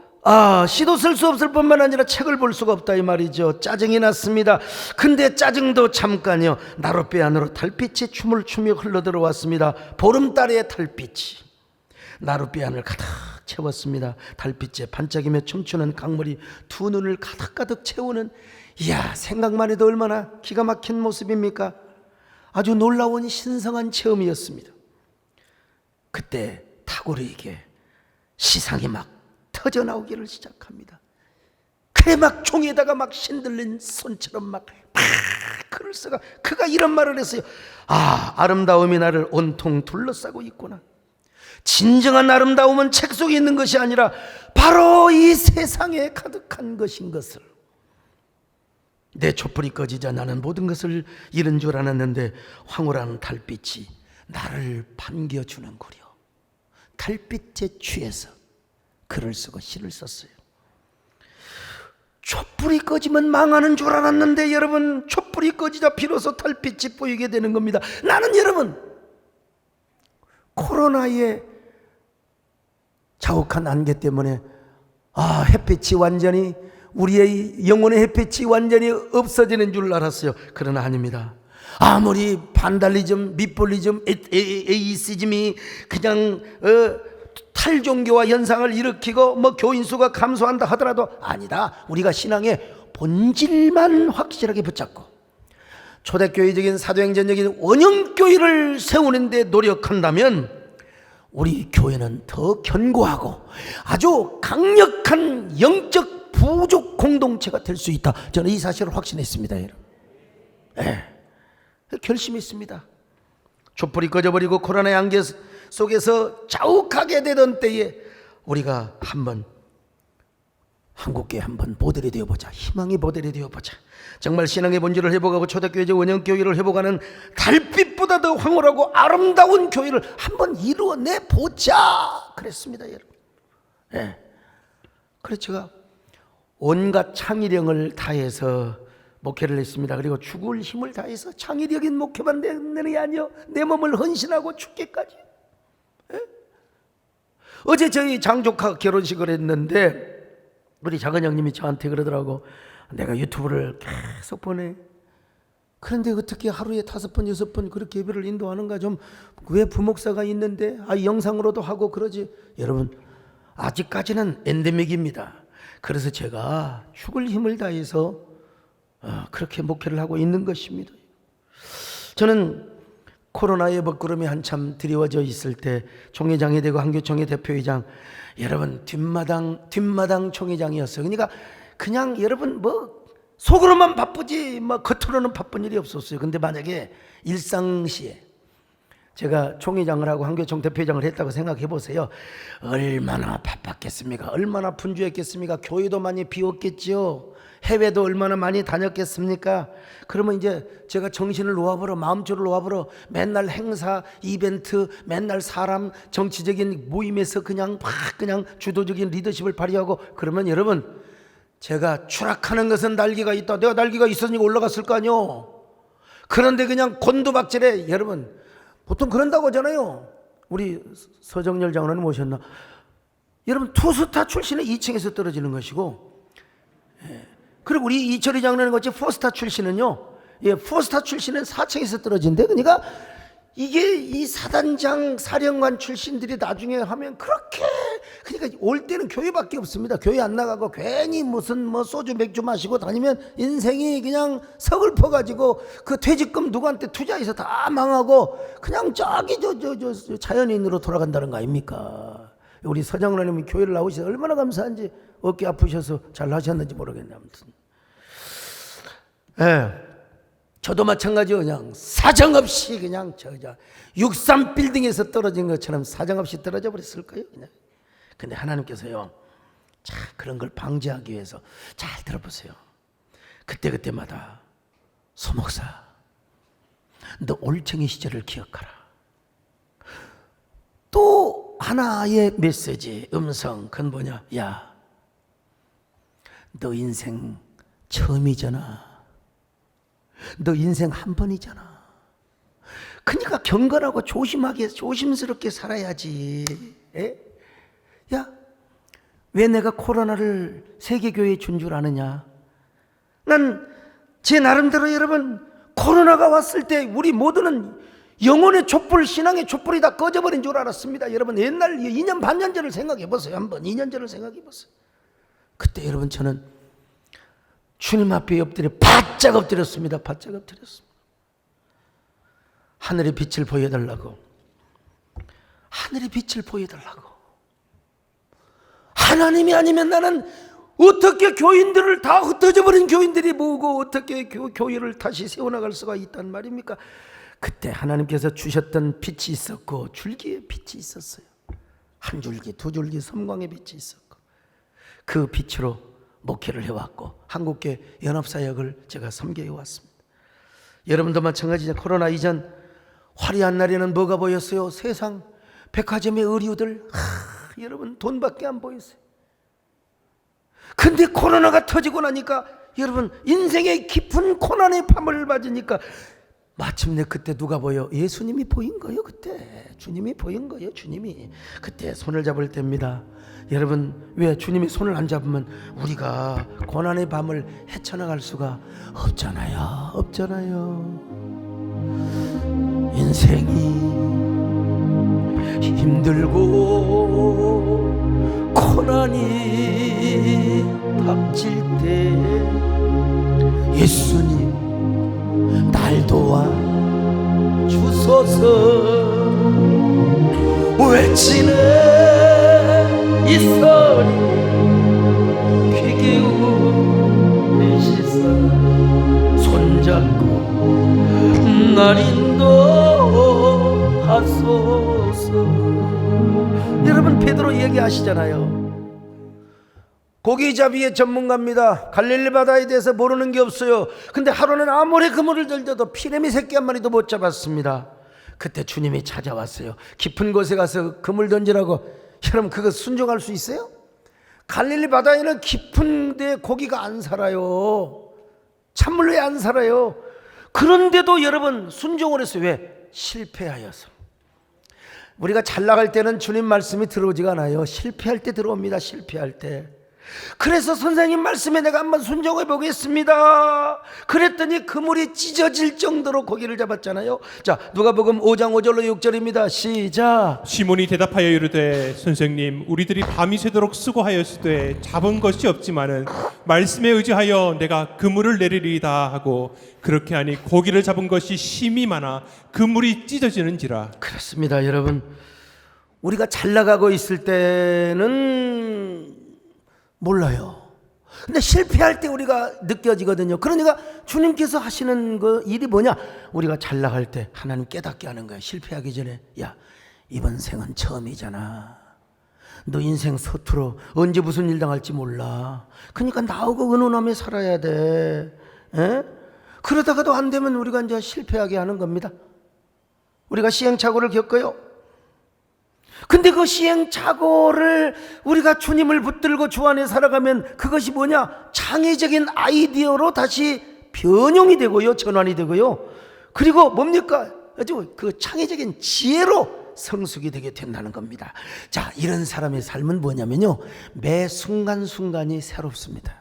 시도 쓸 수 없을 뿐만 아니라 책을 볼 수가 없다 이 말이죠. 짜증이 났습니다. 근데 짜증도 잠깐요. 나룻배 안으로 달빛이 춤을 추며 흘러들어왔습니다. 보름달의 달빛이 나룻배 안을 가득 채웠습니다. 달빛에 반짝이며 춤추는 강물이 두 눈을 가득 채우는, 이야, 생각만 해도 얼마나 기가 막힌 모습입니까? 아주 놀라운 신성한 체험이었습니다. 그때 타고르에게 시상이 막 터져나오기를 시작합니다. 그래 막 종에다가 막 신들린 손처럼 막 글을 써가 그가 이런 말을 했어요. 아름다움이 나를 온통 둘러싸고 있구나. 진정한 아름다움은 책 속에 있는 것이 아니라 바로 이 세상에 가득한 것인 것을. 내 촛불이 꺼지자 나는 모든 것을 잃은 줄 알았는데 황홀한 달빛이 나를 반겨주는구려. 달빛에 취해서 글을 쓰고 시를 썼어요. 촛불이 꺼지면 망하는 줄 알았는데 여러분, 촛불이 꺼지자 비로소 달빛이 보이게 되는 겁니다. 나는 여러분, 코로나의 자욱한 안개 때문에 햇빛이 완전히, 우리의 영혼의 햇빛이 완전히 없어지는 줄 알았어요. 그러나 아닙니다. 아무리 반달리즘, 미폴리즘, 에이시즘이 그냥 탈종교와 현상을 일으키고 뭐 교인 수가 감소한다 하더라도 아니다. 우리가 신앙의 본질만 확실하게 붙잡고 초대교회적인 사도행전적인 원형교회를 세우는 데 노력한다면 우리 교회는 더 견고하고 아주 강력한 영적 부족 공동체가 될 수 있다. 저는 이 사실을 확신했습니다. 여러분. 결심했습니다. 촛불이 꺼져버리고 코로나의 안개 속에서 자욱하게 되던 때에 우리가 한번 한국교회 한번 모델이 되어보자. 희망의 모델이 되어보자. 정말 신앙의 본질을 회복하고 초대교회적 원형교회를 회복하는 달빛보다 더 황홀하고 아름다운 교회를 한번 이루어내보자 그랬습니다. 여러분. 그래서 제가 온갖 창의력을 다해서 목회를 했습니다. 그리고 죽을 힘을 다해서 창의력인 목회만 되는 게 아니요, 내 몸을 헌신하고 죽기까지. 어제 저희 장조카 결혼식을 했는데 우리 작은 형님이 저한테 그러더라고. 내가 유튜브를 계속 보내. 그런데 어떻게 하루에 5번, 6번 그렇게 예배를 인도하는가? 좀 왜 부목사가 있는데 영상으로도 하고 그러지? 여러분, 아직까지는 엔데믹입니다. 그래서 제가 죽을 힘을 다해서 그렇게 목회를 하고 있는 것입니다. 저는 코로나의 먹구름이 한참 드리워져 있을 때 총회장이 되고 한교총회 대표회장, 여러분 뒷마당 총회장이었어요. 그러니까 그냥 여러분 뭐 속으로만 바쁘지 뭐 겉으로는 바쁜 일이 없었어요. 근데 만약에 일상시에 제가 총회장을 하고 한교총 대표회장을 했다고 생각해 보세요. 얼마나 바빴겠습니까? 얼마나 분주했겠습니까? 교회도 많이 비웠겠지요. 해외도 얼마나 많이 다녔겠습니까? 그러면 이제 제가 정신을 놓아버려, 마음줄을 놓아버려, 맨날 행사, 이벤트, 맨날 사람, 정치적인 모임에서 그냥 주도적인 리더십을 발휘하고, 그러면 여러분, 제가 추락하는 것은 날개가 있다. 내가 날개가 있었으니까 올라갔을 거 아니요. 그런데 그냥 곤두박질에, 여러분 보통 그런다고 하잖아요. 우리 서정열 장로님 모셨나? 여러분 투스타 출신은 2층에서 떨어지는 것이고, 그리고 우리 이철희 장로님 같이 포스타 출신은요, 포스타 출신은 4층에서 떨어진대. 그러니까 이게 이 사단장 사령관 출신들이 나중에 하면 그렇게, 그러니까 올 때는 교회밖에 없습니다. 교회 안 나가고 괜히 무슨 뭐 소주 맥주 마시고 다니면 인생이 그냥 서글퍼 가지고 그 퇴직금 누구한테 투자해서 다 망하고 그냥 저기 저 자연인으로 돌아간다는 거 아닙니까? 우리 서장로님이 교회를 나오셔서 얼마나 감사한지, 어깨 아프셔서 잘 하셨는지 모르겠네. 아무튼 저도 마찬가지요. 그냥 사정없이 그냥 저 63 빌딩에서 떨어진 것처럼 사정없이 떨어져 버렸을 거예요. 그냥. 근데 하나님께서요, 자, 그런 걸 방지하기 위해서, 잘 들어보세요. 그때마다 소목사, 너 올챙이 시절을 기억하라. 또 하나의 메시지, 음성, 그건 뭐냐? 야, 너 인생 처음이잖아. 너 인생 한 번이잖아. 그러니까 경건하고 조심하게, 조심스럽게 살아야지. 야, 왜 내가 코로나를 세계교회에 준 줄 아느냐? 난 제 나름대로 여러분, 코로나가 왔을 때 우리 모두는 영혼의 촛불, 신앙의 촛불이 다 꺼져버린 줄 알았습니다. 여러분, 옛날 2년 반년 전을 생각해 보세요. 한번 2년 전을 생각해 보세요. 그때 여러분, 저는 주님 앞에 바짝 엎드렸습니다. 바짝 엎드렸습니다. 하늘의 빛을 보여달라고, 하늘의 빛을 보여달라고. 하나님이 아니면 나는 어떻게 교인들을 다 흩어져 버린 교인들이 모으고 어떻게 교회를 다시 세워나갈 수가 있단 말입니까? 그때 하나님께서 주셨던 빛이 있었고, 줄기에 빛이 있었어요. 한 줄기, 두 줄기 섬광의 빛이 있었고, 그 빛으로 목회를 해왔고 한국교회 연합사역을 제가 섬겨해 왔습니다. 여러분도 마찬가지죠. 코로나 이전 화려한 날에는 뭐가 보였어요? 세상 백화점의 의류들, 여러분 돈밖에 안 보였어요. 근데 코로나가 터지고 나니까 여러분 인생의 깊은 고난의 밤을 맞으니까 마침내 그때 누가 보여? 예수님이 보인 거예요. 그때 주님이 보인 거예요. 주님이 그때 손을 잡을 때입니다. 여러분, 왜 주님이 손을 안 잡으면 우리가 고난의 밤을 헤쳐나갈 수가 없잖아요. 인생이 힘들고 고난이 닥칠 때 예수님 날 도와 주소서 외치는 이 소리 귀 기울이시사 손잡고 날 인도하소서. 여러분, 베드로 얘기하시잖아요. 고기잡이의 전문가입니다. 갈릴리 바다에 대해서 모르는 게 없어요. 근데 하루는 아무리 그물을 들려도 피레미 새끼 한 마리도 못 잡았습니다. 그때 주님이 찾아왔어요. 깊은 곳에 가서 그물 던지라고. 여러분, 그거 순종할 수 있어요? 갈릴리 바다에는 깊은 데 고기가 안 살아요. 찬물에 안 살아요. 그런데도 여러분 순종을 했어요. 왜? 실패하여서. 우리가 잘 나갈 때는 주님 말씀이 들어오지가 않아요. 실패할 때 들어옵니다. 실패할 때. 그래서 선생님 말씀에 내가 한번 순종해 보겠습니다. 그랬더니 그물이 찢어질 정도로 고기를 잡았잖아요. 자, 누가복음 5장 5절로 6절입니다. 시작. 시몬이 대답하여 이르되 선생님 우리들이 밤이 새도록 수고하였으되 잡은 것이 없지만은 말씀에 의지하여 내가 그물을 내리리이다 하고 그렇게 하니 고기를 잡은 것이 심히 많아 그물이 찢어지는지라. 그렇습니다, 여러분. 우리가 잘 나가고 있을 때는 몰라요. 근데 실패할 때 우리가 느껴지거든요. 그러니까 주님께서 하시는 그 일이 뭐냐? 우리가 잘 나갈 때 하나님 깨닫게 하는 거야. 실패하기 전에, 야, 이번 생은 처음이잖아. 너 인생 서투러 언제 무슨 일 당할지 몰라. 그러니까 나오고 은은하며 살아야 돼. 에? 그러다가도 안 되면 우리가 이제 실패하게 하는 겁니다. 우리가 시행착오를 겪어요. 근데 그 시행착오를 우리가 주님을 붙들고 주 안에 살아가면 그것이 뭐냐? 창의적인 아이디어로 다시 변형이 되고요, 전환이 되고요. 그리고 뭡니까? 아주 그 창의적인 지혜로 성숙이 되게 된다는 겁니다. 자, 이런 사람의 삶은 뭐냐면요, 매 순간순간이 새롭습니다.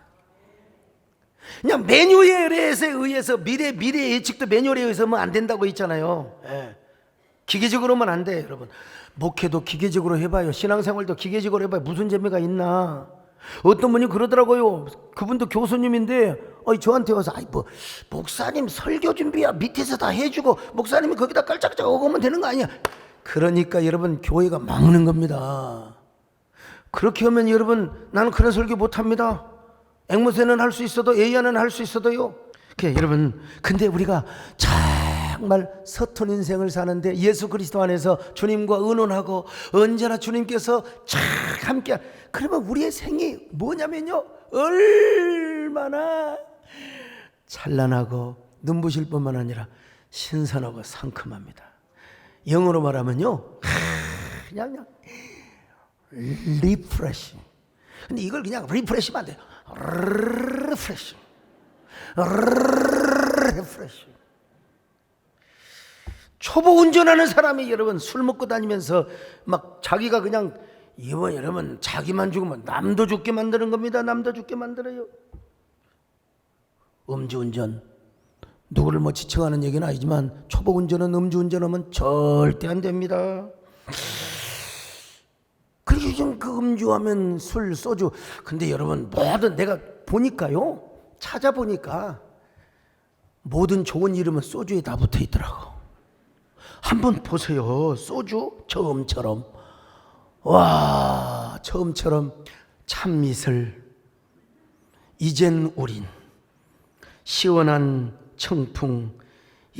그냥 매뉴얼에 의해서 미래 예측도 매뉴얼에 의해서 하면 안 된다고 있잖아요. 예. 기계적으로만 안 돼, 여러분. 목회도 기계적으로 해봐요. 신앙생활도 기계적으로 해봐요. 무슨 재미가 있나? 어떤 분이 그러더라고요. 그분도 교수님인데 저한테 와서 목사님 설교 준비야 밑에서 다 해주고 목사님이 거기다 깔짝깔짝 오면 되는 거 아니야? 그러니까 여러분, 교회가 막는 겁니다. 그렇게 하면 여러분, 나는 그런 설교 못합니다. 앵무새는 할 수 있어도 에이아는 할 수 있어도요. 여러분, 근데 우리가 정말 서툰 인생을 사는데 예수 그리스도 안에서 주님과 의논하고 언제나 주님께서 쫙 함께, 그러면 우리의 생이 뭐냐면요, 얼마나 찬란하고 눈부실 뿐만 아니라 신선하고 상큼합니다. 영어로 말하면요, 그냥 리프레싱. 근데 이걸 그냥 리프레시면 안 돼요. 리프레싱. 리프레싱. 초보 운전하는 사람이 여러분 술 먹고 다니면서 막 자기가 그냥 여러분 자기만 죽으면 남도 죽게 만드는 겁니다. 남도 죽게 만들어요. 음주운전, 누구를 지칭하는 얘기는 아니지만 초보 운전은 음주운전하면 절대 안 됩니다. 그리고 요즘 그 음주하면 술, 소주. 근데 여러분, 모든 내가 보니까요, 찾아보니까 모든 좋은 이름은 소주에 다 붙어 있더라고. 한번 보세요. 소주 처음처럼, 와, 처음처럼 참이슬, 이젠 우린, 시원한 청풍.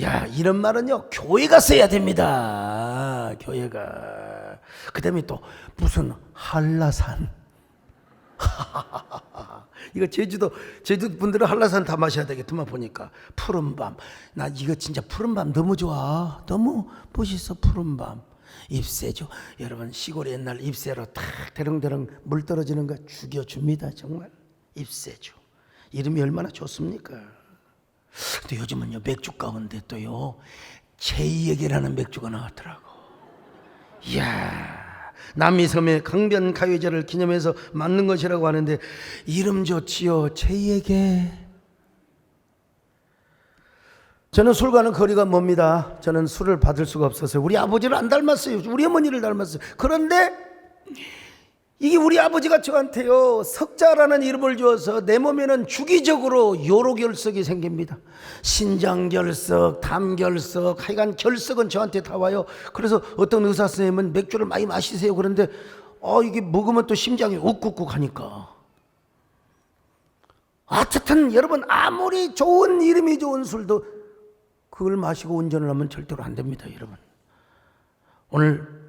야, 이런 말은요 교회가 써야 됩니다. 교회가. 그 다음에 또 무슨 한라산. 이거 제주도 분들은 한라산 다 마셔야 되겠더만 보니까. 푸른밤. 나 이거 진짜 푸른밤 너무 좋아. 너무 멋있어. 푸른밤. 잎새죠. 여러분, 시골에 옛날 잎새로 탁 대릉대릉 물 떨어지는 거 죽여줍니다. 정말 잎새죠. 이름이 얼마나 좋습니까? 근데 요즘은요, 맥주 가운데 또요, 제2에게라는 맥주가 나왔더라고. 이야, 남이섬의 강변 가요제를 기념해서 만든 것이라고 하는데, 이름 좋지요, 제2에게. 저는 술과는 거리가 멉니다. 저는 술을 받을 수가 없었어요. 우리 아버지를 안 닮았어요. 우리 어머니를 닮았어요. 그런데 이게 우리 아버지가 저한테요, 석자라는 이름을 주어서 내 몸에는 주기적으로 요로결석이 생깁니다. 신장결석, 담결석, 하여간 결석은 저한테 다 와요. 그래서 어떤 의사 선생님은 맥주를 많이 마시세요. 그런데 이게 먹으면 또 심장이 욱욱욱 하니까. 어쨌든 여러분, 아무리 좋은 이름이 좋은 술도 그걸 마시고 운전을 하면 절대로 안 됩니다. 여러분, 오늘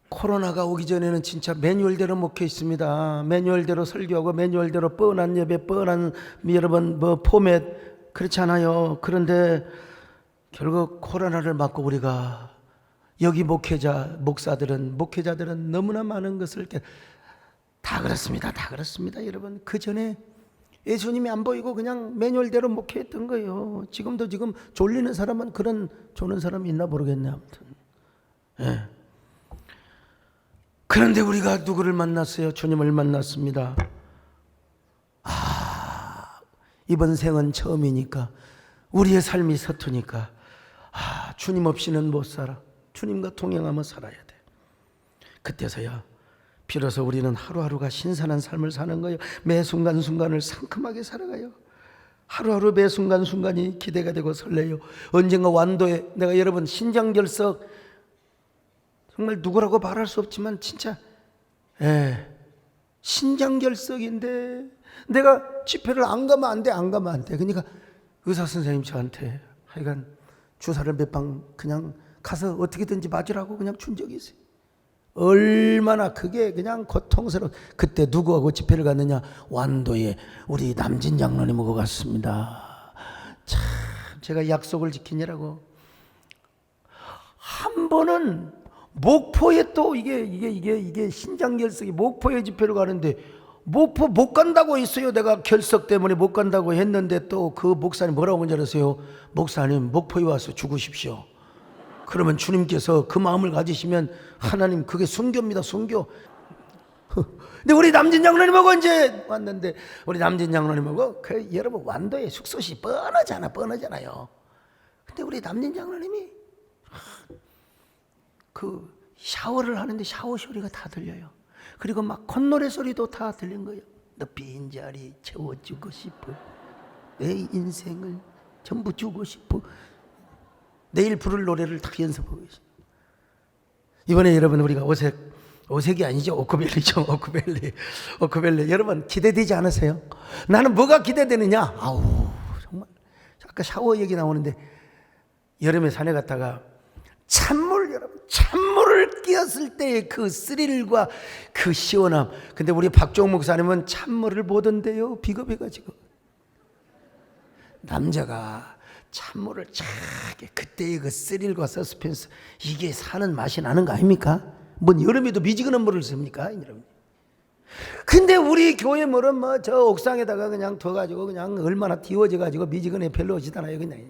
코로나가 오기 전에는 진짜 매뉴얼대로 목회했습니다. 매뉴얼대로 설교하고 매뉴얼대로 뻔한 예배, 뻔한 여러분 포맷, 그렇지 않아요. 그런데 결국 코로나를 맞고 우리가 여기 목사들은 목회자들은 너무나 많은 것을 다 그렇습니다. 다 그렇습니다. 여러분, 그 전에 예수님이 안 보이고 그냥 매뉴얼대로 목회했던 거예요. 지금 졸리는 사람은 그런 조는 사람이 있나 모르겠네. 아무튼. 예. 그런데 우리가 누구를 만났어요? 주님을 만났습니다. 이번 생은 처음이니까, 우리의 삶이 서투니까 주님 없이는 못 살아. 주님과 동행하며 살아야 돼. 그때서야 비로소 우리는 하루하루가 신선한 삶을 사는 거예요. 매 순간순간을 상큼하게 살아가요. 하루하루 매 순간순간이 기대가 되고 설레요. 언젠가 완도에 내가 여러분 신장결석, 정말 누구라고 말할 수 없지만 진짜 신장결석인데 내가 집회를 안 가면 안 돼, 안 가면 안 돼. 그러니까 의사 선생님 저한테 하여간 주사를 몇 방 그냥 가서 어떻게든지 맞으라고 그냥 준 적이 있어요. 얼마나 그게 그냥 고통스러워. 그때 누구하고 집회를 갔느냐? 완도에 우리 남진 장로님하고 갔습니다. 참 제가 약속을 지키느라고. 한 번은 목포에 또 이게 신장결석이 목포에 집회를 가는데 목포 못 간다고 했어요. 내가 결석 때문에 못 간다고 했는데 또 그 목사님 뭐라고 하는지 아세요? 목사님 목포에 와서 죽으십시오. 그러면 주님께서 그 마음을 가지시면 하나님 그게 순교입니다. 순교. 근데 우리 남진 장로님하고 이제 왔는데 우리 남진 장로님하고 여러분 완도에 숙소시 뻔하잖아요. 근데 우리 남진 장로님이 그 샤워를 하는데 샤워 소리가 다 들려요. 그리고 막 콧노래 소리도 다 들린 거예요. 너 빈자리 채워주고 싶어. 내 인생을 전부 주고 싶어. 내일 부를 노래를 다 연습하고 계십니다. 이번에 여러분 우리가 오색이 아니죠. 오크밸리죠. 오크밸리. 여러분 기대되지 않으세요? 나는 뭐가 기대되느냐? 정말 아까 샤워 얘기 나오는데 여름에 산에 갔다가 찬물을 끼었을 때의 그 스릴과 그 시원함. 근데 우리 박종 목사님은 찬물을 보던데요. 비겁해가지고. 남자가 찬물을 차게 그때의 그 스릴과 서스펜스, 이게 사는 맛이 나는 거 아닙니까? 뭔 여름에도 미지근한 물을 씁니까? 여러분. 근데 우리 교회 물은 뭐 저 옥상에다가 그냥 둬가지고 그냥 얼마나 띄워져가지고 미지근해 별로 오지잖아요. 그냥.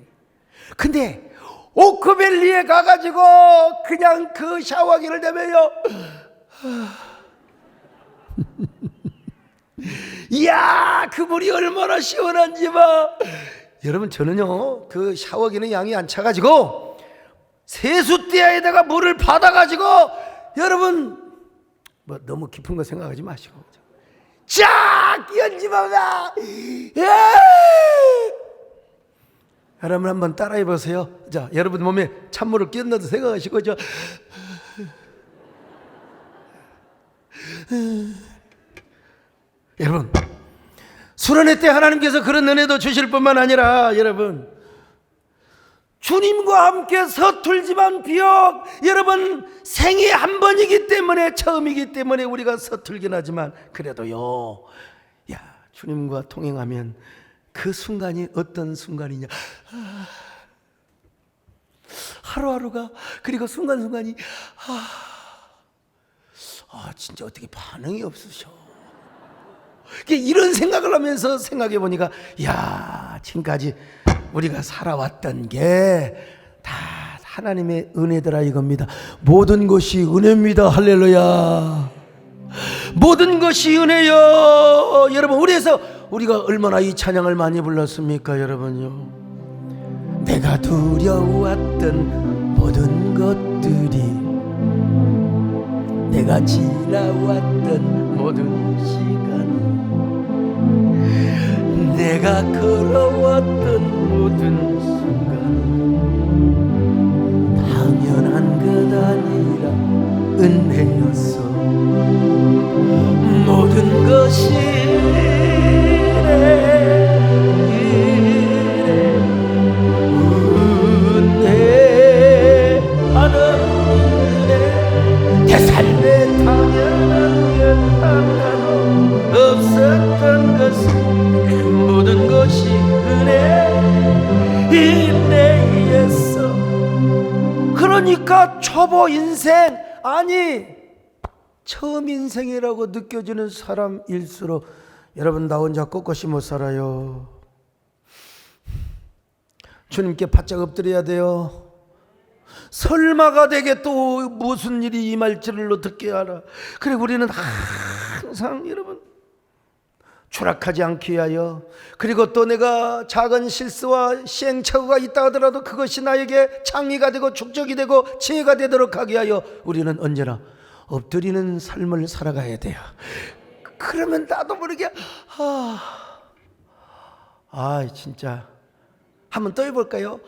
근데 오크밸리에 가가지고 그냥 그 샤워기를 대면요. 이야, 그 물이 얼마나 시원한지 봐. 여러분 저는요 그 샤워기는 양이 안 차가지고 세숫대야에다가 물을 받아가지고 여러분 뭐 너무 깊은 거 생각하지 마시고 쫙 끼얹으면 여러분 한번 따라해 보세요. 자, 여러분 몸에 찬물을 끼얹어도 생각하시고 여러분 수련회 때 하나님께서 그런 은혜도 주실 뿐만 아니라 여러분 주님과 함께 서툴지만 비록 여러분 생애 한 번이기 때문에 처음이기 때문에 우리가 서툴긴 하지만 그래도요 주님과 통행하면 그 순간이 어떤 순간이냐 하루하루가 그리고 순간순간이 진짜 어떻게 반응이 없으셔. 이런 생각을 하면서 생각해 보니까 지금까지 우리가 살아왔던 게 다 하나님의 은혜더라 이겁니다. 모든 것이 은혜입니다. 할렐루야. 모든 것이 은혜요. 여러분 우리가 얼마나 이 찬양을 많이 불렀습니까 여러분요. 내가 두려웠던 모든 것들이 내가 지나왔던 모든 시간 내가 걸어왔던 모든 순간 당연한 것 아니라 은혜였어. 모든 것이 은혜하는 은혜 내 삶에 당연한 것 하나도 없었던 것은 모든 것이 은혜였어. 그러니까 초보 인생 아니 처음 인생이라고 느껴지는 사람일수록 여러분 나 혼자 꼿꼿이 못 살아요. 주님께 바짝 엎드려야 돼요. 설마가 되게 또 무슨 일이 임할지를 어떻게 알아. 그래 우리는 항상 여러분 추락하지 않기 위하여, 그리고 또 내가 작은 실수와 시행착오가 있다 하더라도 그것이 나에게 창의가 되고 축적이 되고 지혜가 되도록 하기 위하여 우리는 언제나 엎드리는 삶을 살아가야 돼요. 그러면 나도 모르게 진짜 한번 또 해볼까요?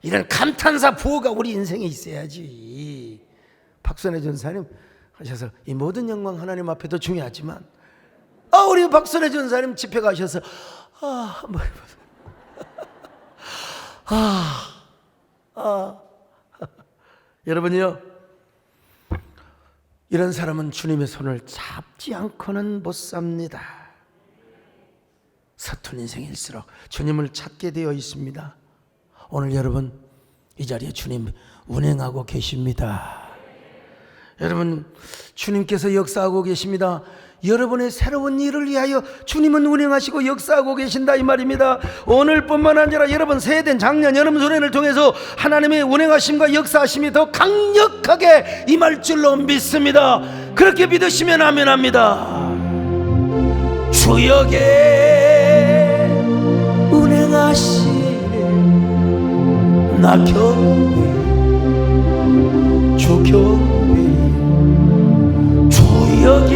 이런 감탄사 부호가 우리 인생에 있어야지. 박선혜 전사님 하셔서 이 모든 영광 하나님 앞에도 중요하지만 우리 박선혜 전사님 집회 가셔서 한번 해보세요. 여러분요, 이런 사람은 주님의 손을 잡지 않고는 못 삽니다. 서툰 인생일수록 주님을 찾게 되어 있습니다. 오늘 여러분 이 자리에 주님 운행하고 계십니다. 여러분, 주님께서 역사하고 계십니다. 여러분의 새로운 일을 위하여 주님은 운행하시고 역사하고 계신다 이 말입니다. 오늘뿐만 아니라 여러분 새해된 작년 여름수련을 통해서 하나님의 운행하심과 역사하심이 더 강력하게 임할 줄로 믿습니다. 그렇게 믿으시면 아멘합니다. 주역에 운행하시네 나 경배 주 경배 주역이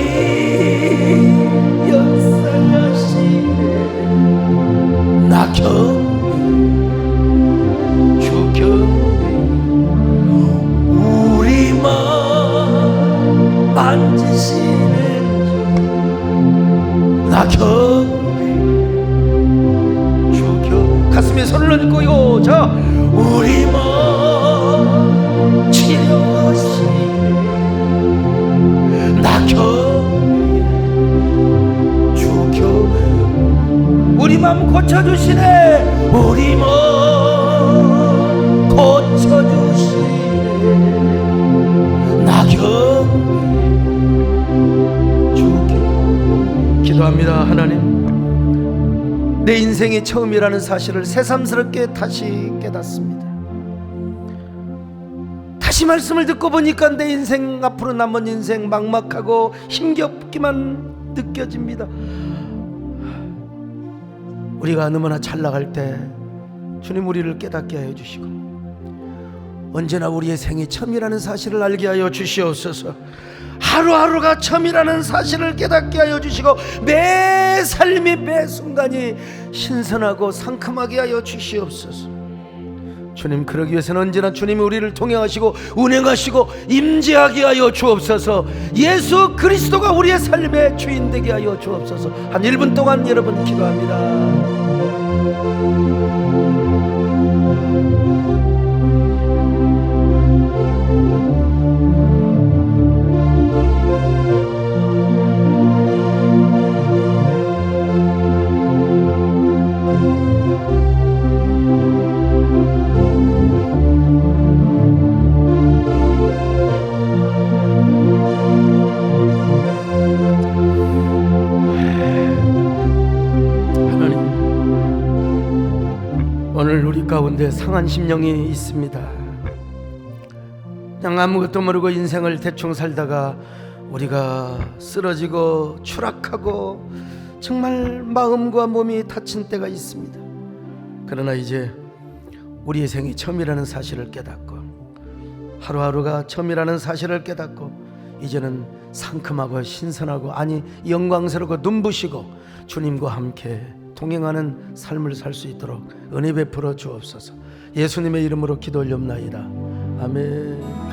역사하시네 나 경배 주 경배 우리 마음 만지시네 나 경배 주 경배 가슴에 손을 얹고요. 자, 우리 마음 치료하시네 나 경배 주 경배 우리 마음 고쳐주시네 우리 마음 고쳐주시네 나 경배 주 경배 기도합니다. 하나님, 내 인생이 처음이라는 사실을 새삼스럽게 다시 깨닫습니다. 다시 말씀을 듣고 보니까 내 인생, 앞으로 남은 인생 막막하고 힘겹기만 느껴집니다. 우리가 너무나 잘 나갈 때 주님 우리를 깨닫게 하여 주시고 언제나 우리의 생이 처음이라는 사실을 알게 하여 주시옵소서. 하루하루가 처음이라는 사실을 깨닫게 하여 주시고 매 삶이 매 순간이 신선하고 상큼하게 하여 주시옵소서. 주님, 그러기 위해서는 언제나 주님이 우리를 통행하시고 운행하시고 임재하게 하여 주옵소서. 예수 그리스도가 우리의 삶의 주인 되게 하여 주옵소서. 한 1분 동안 여러분 기도합니다. 오늘 우리 가운데 상한 심령이 있습니다. 그냥 아무것도 모르고 인생을 대충 살다가 우리가 쓰러지고 추락하고 정말 마음과 몸이 다친 때가 있습니다. 그러나 이제 우리의 생이 처음이라는 사실을 깨닫고 하루하루가 처음이라는 사실을 깨닫고 이제는 상큼하고 신선하고 영광스럽고 눈부시고 주님과 함께 동행하는 삶을 살 수 있도록 은혜 베풀어 주옵소서. 예수님의 이름으로 기도 올렵나이다. 아멘.